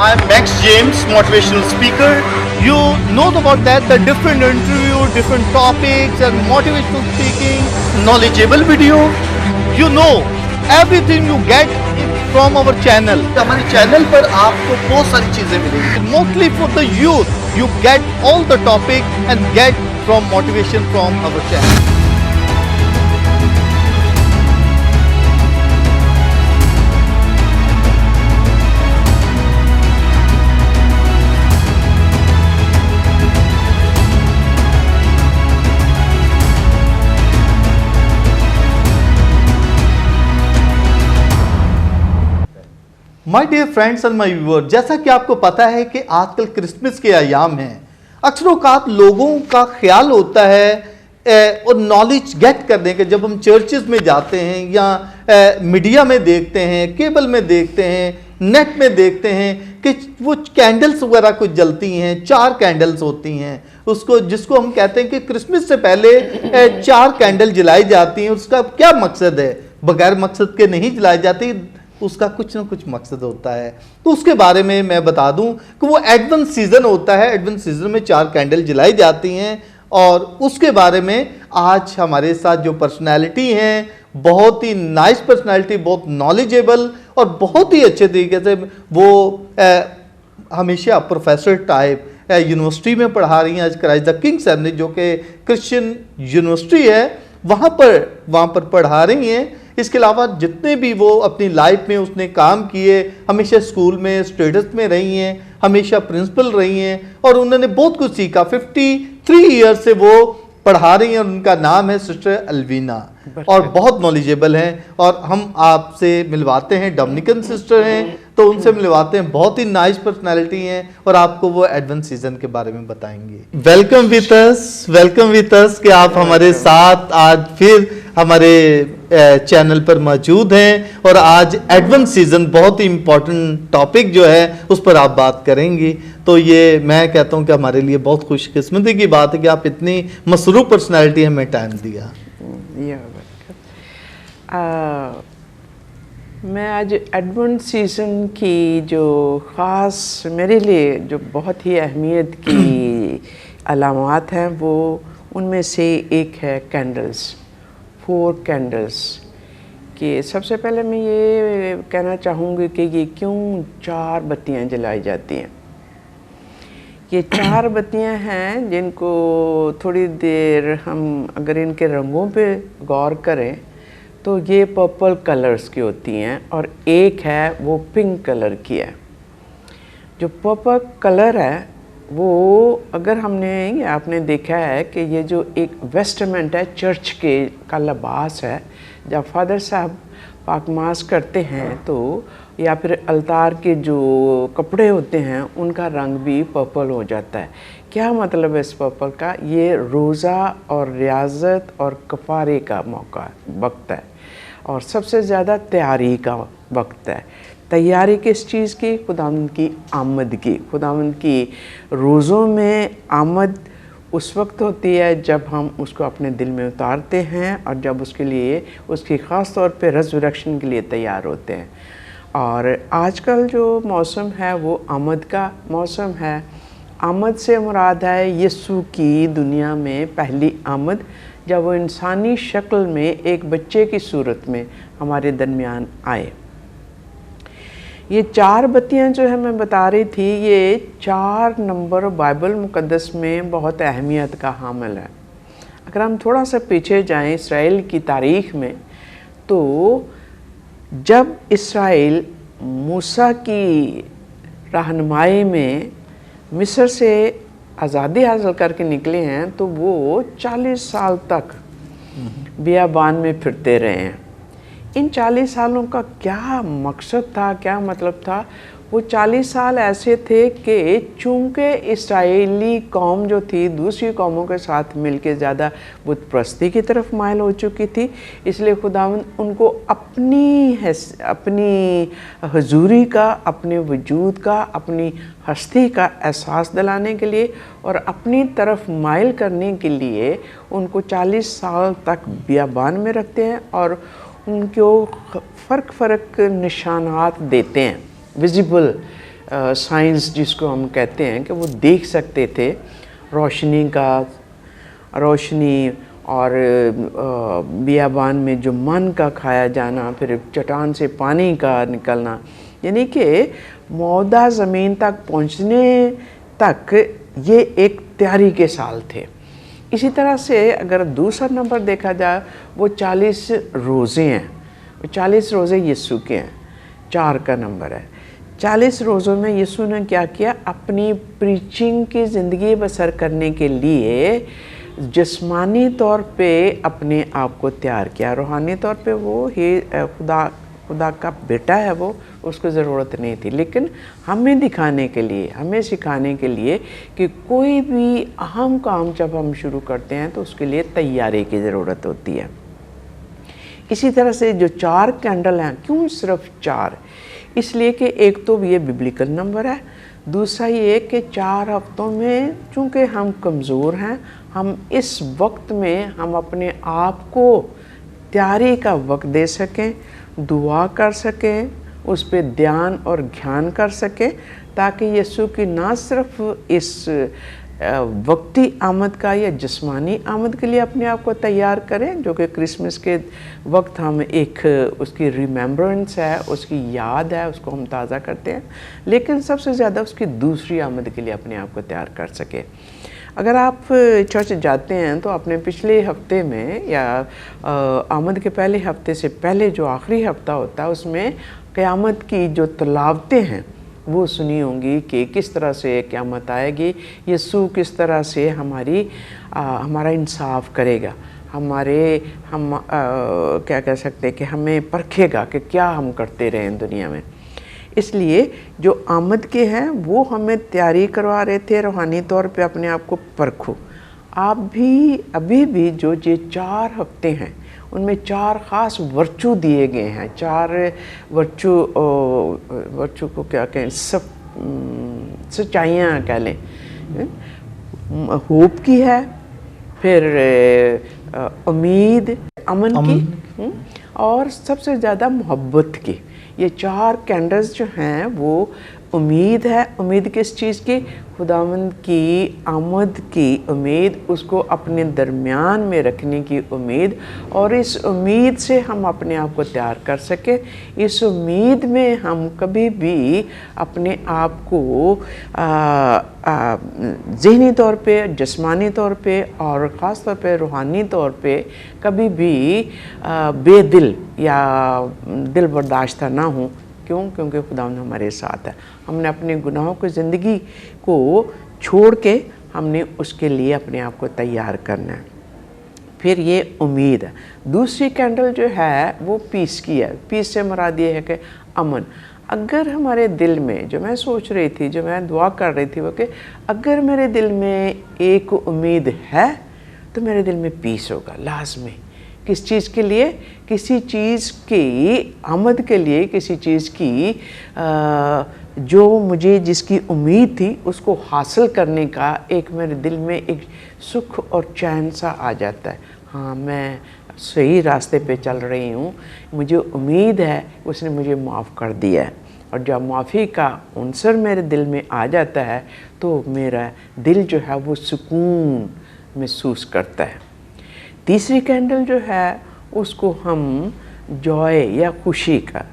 I'm Max James, motivational speaker. You know about that, the different interview, different topics and motivational speaking, knowledgeable video. You know, everything you get from our channel. हमारे channel पर आपको बहुत सारी चीजें मिलेंगी. Mostly for the youth, you get all the topic and get from motivation from our channel. My dear friends and my viewer, जैसा कि आपको पता है कि आजकल क्रिसमस के अयाम हैं. अक्सर लोगों का ख्याल होता है और नॉलेज गेट करने के, जब हम चर्चेज में जाते हैं या मीडिया में देखते हैं, केबल में देखते हैं, नेट में देखते हैं कि वो कैंडल्स वगैरह कुछ जलती हैं. 4 कैंडल्स होती हैं, उसको जिसको हम कहते हैं कि क्रिसमस से पहले 4 कैंडल जलाई जाती हैं. उसका क्या मकसद है? बगैर मकसद के नहीं जलाई जाती, उसका कुछ ना कुछ मकसद होता है. तो उसके बारे में मैं बता दूं कि वो एडवेंट सीजन होता है. एडवेंट सीजन में 4 कैंडल जलाई जाती हैं और उसके बारे में आज हमारे साथ जो पर्सनालिटी हैं, बहुत ही नाइस पर्सनालिटी, बहुत नॉलेजेबल और बहुत ही अच्छे तरीके से वो हमेशा प्रोफेसर टाइप यूनिवर्सिटी में पढ़ा रही हैं. आज क्राइस्ट द किंग सेमिनरी जो कि क्रिश्चियन यूनिवर्सिटी है, वहाँ पर पढ़ा रही हैं. इसके अलावा जितने भी वो अपनी लाइफ में उसने काम किए, हमेशा स्कूल में स्टूडेंट्स में रही हैं, हमेशा प्रिंसिपल रही हैं और उन्होंने बहुत कुछ सीखा. 53 ईयर से वो पढ़ा रही हैं और उनका नाम है सिस्टर अल्वीना और बहुत नॉलेजेबल हैं. और हम आपसे मिलवाते हैं, डोमिनिकन सिस्टर हैं तो उनसे मिलवाते हैं. बहुत ही नाइस पर्सनालिटी हैं और आपको वो एडवेंट सीजन के बारे में बताएंगे. वेलकम विद अस कि आप हमारे साथ आज फिर हमारे चैनल पर मौजूद हैं और आज एडवेंट सीजन बहुत ही इम्पोर्टेंट टॉपिक जो है उस पर आप बात करेंगी. तो ये मैं कहता हूँ कि हमारे लिए बहुत खुशकिस्मती की बात है कि आप इतनी मसरूफ पर्सनैलिटी हमें टाइम दिया. मैं आज एडवेंट सीजन की जो ख़ास मेरे लिए जो बहुत ही अहमियत की अलामात हैं, वो उनमें से एक है कैंडल्स, 4 कैंडल्स. कि सबसे पहले मैं ये कहना चाहूँगी कि ये क्यों 4 बत्तियाँ जलाई जाती हैं. ये 4 बत्तियाँ हैं जिनको थोड़ी देर हम अगर इनके रंगों पे गौर करें तो ये पर्पल कलर्स की होती हैं और एक है वो पिंक कलर की है. जो पर्पल कलर है वो अगर हमने आपने देखा है कि ये जो एक वेस्टमेंट है चर्च के का लिबास है, जब फादर साहब पाकमास करते हैं तो या फिर अलतार के जो कपड़े होते हैं उनका रंग भी पर्पल हो जाता है. क्या मतलब है इस पर्पल का? ये रोज़ा और रियाजत और कफ़ारे का मौका वक्त है और सबसे ज़्यादा तैयारी का वक्त है. तैयारी किस चीज़ की? खुदावंद की आमद की. खुदावंद की रोज़ों में आमद उस वक्त होती है जब हम उसको अपने दिल में उतारते हैं और जब उसके लिए उसकी ख़ास तौर पे रिज़रेक्शन के लिए तैयार होते हैं. और आजकल जो मौसम है वो आमद का मौसम है. आमद से मुराद है यीशु की दुनिया में पहली आमद, जब वो इंसानी शक्ल में एक बच्चे की सूरत में हमारे दरमियान आए. ये 4 बत्तियाँ जो है मैं बता रही थी, ये 4 नंबर बाइबल मुक़द्दस में बहुत अहमियत का हामिल है. अगर हम थोड़ा सा पीछे जाएं इसराइल की तारीख़ में, तो जब इसराइल मूसा की रहनुमाई में मिस्र से आज़ादी हासिल करके निकले हैं तो वो 40 साल तक बियाबान में फिरते रहे हैं. इन 40 सालों का क्या मकसद था, क्या मतलब था? वो 40 साल ऐसे थे कि चूँकि इसराइली कौम जो थी दूसरी कौमों के साथ मिलके ज़्यादा बुत परस्ती की तरफ माइल हो चुकी थी, इसलिए खुदावंद उनको अपनी हुजूरी का, अपने वजूद का, अपनी हस्ती का एहसास दिलाने के लिए और अपनी तरफ माइल करने के लिए उनको 40 साल तक बियाबान में रखते हैं और उनको फ़र्क निशानात देते हैं, विजिबल साइंस जिसको हम कहते हैं कि वो देख सकते थे रोशनी और बियाबान में जो मन का खाया जाना, फिर चट्टान से पानी का निकलना, यानी कि मौदा ज़मीन तक पहुंचने तक ये एक तैयारी के साल थे। इसी तरह से अगर दूसरा नंबर देखा जाए वो 40 रोज़े हैं। वो 40 रोज़े यीशु के हैं, 4 का नंबर है। 40 रोज़ों में यीशु ने क्या किया, अपनी प्रीचिंग की ज़िंदगी बसर करने के लिए जिस्मानी तौर पे अपने आप को तैयार किया। रूहानी तौर पे वो ही खुदा का बेटा है, वो उसको ज़रूरत नहीं थी, लेकिन हमें दिखाने के लिए, हमें सिखाने के लिए कि कोई भी अहम काम जब हम शुरू करते हैं तो उसके लिए तैयारी की ज़रूरत होती है। इसी तरह से जो 4 कैंडल हैं, क्यों सिर्फ 4? इसलिए कि एक तो ये बिब्लिकल नंबर है, दूसरा ये कि 4 हफ्तों में चूँकि हम कमज़ोर हैं, हम इस वक्त में हम अपने आप को तैयारी का वक्त दे सकें, दुआ कर सकें, उस पे ध्यान और ध्यान कर सकें, ताकि यीशु की ना सिर्फ इस वक्ती आमद का या जिस्मानी आमद के लिए अपने आप को तैयार करें, जो कि क्रिसमस के वक्त हम एक उसकी रिमेम्बरेंस है, उसकी याद है, उसको हम ताज़ा करते हैं, लेकिन सबसे ज़्यादा उसकी दूसरी आमद के लिए अपने आप को तैयार कर सके। अगर आप चर्च जाते हैं तो अपने पिछले हफ्ते में या आमद के पहले हफ्ते से पहले जो आखिरी हफ्ता होता है उसमें क़यामत की जो तलावतें हैं वो सुनी होंगी कि किस तरह से क़यामत आएगी, यीशु किस तरह से हमारा इंसाफ करेगा, हम क्या कह सकते हैं कि हमें परखेगा कि क्या हम करते रहे हैं दुनिया में। इसलिए जो आमद के हैं वो हमें तैयारी करवा रहे थे रूहानी तौर पे अपने आप को परखो। आप भी अभी भी जो ये 4 हफ्ते हैं उनमें 4 ख़ास वर्चू दिए गए हैं। 4 वर्चू को क्या कहें, सच्चाइयाँ कह लें। होप की है, फिर उम्मीद, अमन की, और सबसे ज़्यादा मोहब्बत की। ये 4 कैंडल्स जो हैं वो उम्मीद है। उम्मीद किस चीज़ की? खुदावंद की आमद की उम्मीद, उसको अपने दरमियान में रखने की उम्मीद, और इस उम्मीद से हम अपने आप को तैयार कर सकें। इस उम्मीद में हम कभी भी अपने आप को ज़हनी तौर पे, जिस्मानी तौर पे और ख़ास तौर पे रूहानी तौर पे कभी भी बेदिल या दिल बर्दाश्त ना हो। क्यों? क्योंकि खुदावंद हमारे साथ है। हमने अपने गुनाहों की ज़िंदगी को छोड़ के हमने उसके लिए अपने आप को तैयार करना है। फिर ये उम्मीद है। दूसरी कैंडल जो है वो पीस की है। पीस से मुराद ये है कि अमन। अगर हमारे दिल में, जो मैं सोच रही थी, जो मैं दुआ कर रही थी, वो कि अगर मेरे दिल में एक उम्मीद है तो मेरे दिल में पीस होगा लाजमी। किस चीज़ के लिए? किसी चीज़ की आमद के लिए, किसी चीज़ की जो मुझे जिसकी उम्मीद थी उसको हासिल करने का एक मेरे दिल में एक सुख और चैन सा आ जाता है। हाँ, मैं सही रास्ते पे चल रही हूँ, मुझे उम्मीद है उसने मुझे माफ़ कर दिया है। और जब माफ़ी का अंसर मेरे दिल में आ जाता है तो मेरा दिल जो है वो सुकून महसूस करता है। तीसरी कैंडल जो है उसको हम जॉय या खुशी का,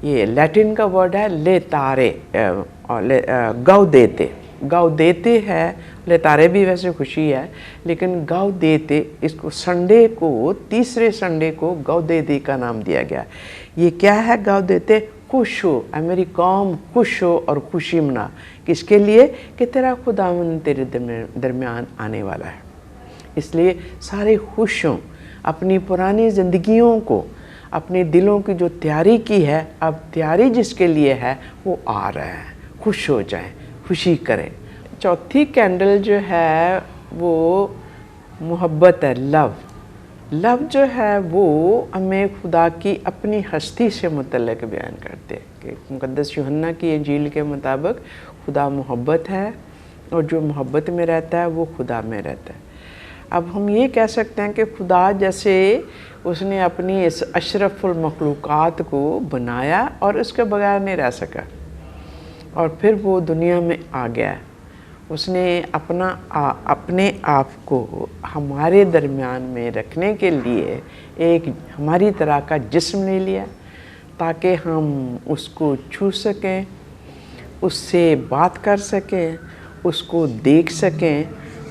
ये लैटिन का वर्ड है लेतारे, गाउदेते है। लेतारे भी वैसे खुशी है, लेकिन गाउदेते, इसको संडे को, तीसरे संडे को गाउदेते का नाम दिया गया। ये क्या है गाउदेते? खुश हो, मेरी कौम खुश हो और खुशी मना। किसके लिए? कि तेरा खुदावंद तेरे दरमियान आने वाला है। इसलिए सारे खुश हों, अपनी पुरानी ज़िंदगियों को, अपने दिलों की जो तैयारी की है, अब तैयारी जिसके लिए है वो आ रहा है। खुश हो जाएं, खुशी करें। चौथी कैंडल जो है वो मोहब्बत है, लव। लव जो है वो हमें खुदा की अपनी हस्ती से मुतल्लिक़ बयान करते हैं कि मुक़द्दस यूहन्ना की इंजील के मुताबिक खुदा मोहब्बत है और जो मोहब्बत में रहता है वो खुदा में रहता है। अब हम ये कह सकते हैं कि खुदा जैसे उसने अपनी इस अशरफुल मखलूक़ात को बनाया और इसके बगैर नहीं रह सका। और फिर वो दुनिया में आ गया। उसने अपने आप को हमारे दरमियान में रखने के लिए एक हमारी तरह का जिस्म ले लिया, ताकि हम उसको छू सकें, उससे बात कर सकें, उसको देख सकें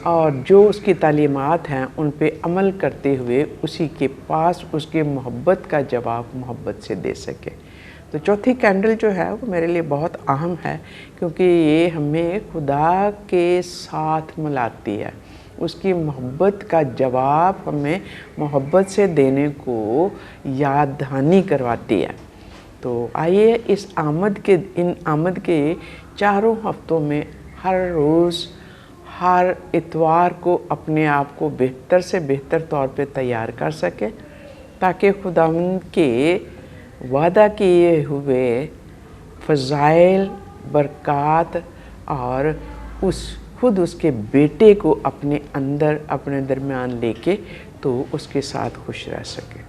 और जो उसकी तालीमात हैं उन पे अमल करते हुए उसी के पास उसके मोहब्बत का जवाब मोहब्बत से दे सके। तो चौथी कैंडल जो है वो मेरे लिए बहुत अहम है, क्योंकि ये हमें खुदा के साथ मिलाती है, उसकी मोहब्बत का जवाब हमें मोहब्बत से देने को याद दहानी करवाती है। तो आइए इन आमद के चारों हफ्तों में हर रोज़ हर इतवार को अपने आप को बेहतर से बेहतर तौर पे तैयार कर सके, ताकि खुदावंद के वादा किए हुए फ़ज़ाइल, बरक़ात और खुद उसके बेटे को अपने अंदर अपने दरमियान लेके तो उसके साथ खुश रह सके।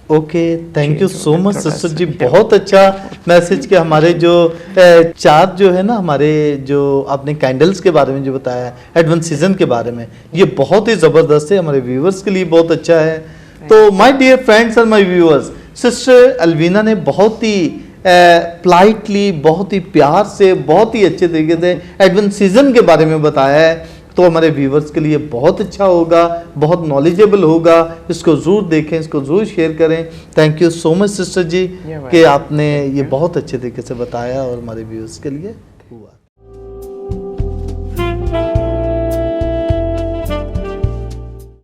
Okay, thank you so much sister ji, बहुत अच्छा मैसेज के हमारे जो चार जो है ना, हमारे जो आपने कैंडल्स के बारे में जो बताया है, एडवेंट सीजन के बारे में, ये बहुत ही ज़बरदस्त है, हमारे व्यूवर्स के लिए बहुत अच्छा है। तो my dear friends and my viewers, sister Alvina ने बहुत ही पोलाइटली, बहुत ही प्यार से, बहुत ही अच्छे तरीके से एडवेंट सीजन के बारे में बताया है। तो हमारे व्यूवर्स के लिए बहुत अच्छा होगा, बहुत नॉलेजेबल होगा, इसको ज़रूर देखें, इसको ज़रूर शेयर करें। Thank you so much sister ji कि आपने ये बहुत अच्छे तरीके से बताया और हमारे व्यूवर्स के लिए